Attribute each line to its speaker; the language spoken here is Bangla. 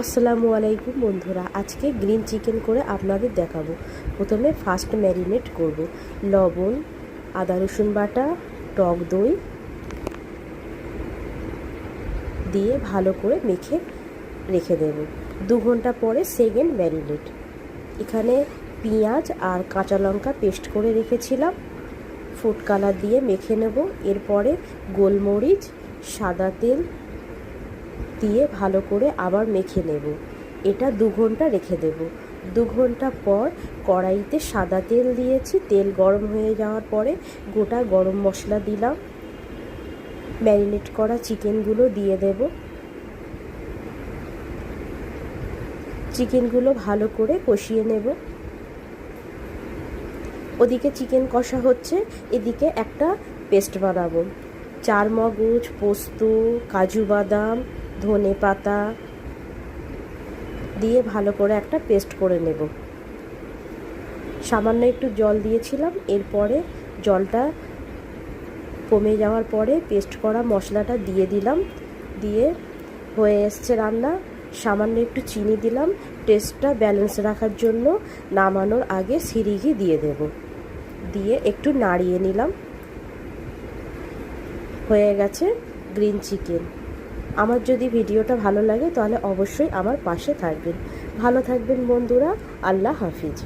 Speaker 1: আসসালামু আলাইকুম বন্ধুরা, আজকে গ্রিন চিকেন করে আপনাদের দেখাবো। প্রথমে ফার্স্ট ম্যারিনেট করব। লবণ, আদা রসুন বাটা, টক দই দিয়ে ভালো করে মেখে রেখে দেব। 2 ঘন্টা পরে সেকেন্ড ম্যারিনেট। এখানে পেঁয়াজ আর কাঁচা লঙ্কা পেস্ট করে রেখেছিলাম, ফুড কালার দিয়ে মেখে নেব। এরপরে গোলমরিচ, সাদা তেল দিয়ে ভালো করে আবার মেখে নেব। এটা 2 ঘন্টা রেখে দেব। 2 ঘন্টা পর কড়াইতে সাদা তেল দিয়েছি। তেল গরম হয়ে যাওয়ার পরে গোটা গরম মশলা দিলাম, ম্যারিনেট করা চিকেনগুলো দিয়ে দেব। চিকেনগুলো ভালো করে কষিয়ে নেব। ওদিকে চিকেন কষা হচ্ছে, এদিকে একটা পেস্ট বানাবো। চারমগজ, পোস্ত, কাজু বাদাম, ধনে পাতা দিয়ে ভালো করে একটা পেস্ট করে নেব। সামান্য একটু জল দিয়েছিলাম, এরপরে জলটা কমে যাওয়ার পরে পেস্ট করা মশলাটা দিয়ে দিলাম। দিয়ে হয়ে এসছে রান্না। সামান্য একটু চিনি দিলাম টেস্টটা ব্যালেন্স রাখার জন্য। নামানোর আগে সিরিঘি দিয়ে দেব। দিয়ে একটু নাড়িয়ে নিলাম। হয়ে গেছে গ্রিন চিকেন। আমার যদি ভিডিওটা ভালো লাগে তাহলে অবশ্যই আমার পাশে থাকবেন। ভালো থাকবেন বন্ধুরা। আল্লাহ হাফিজ।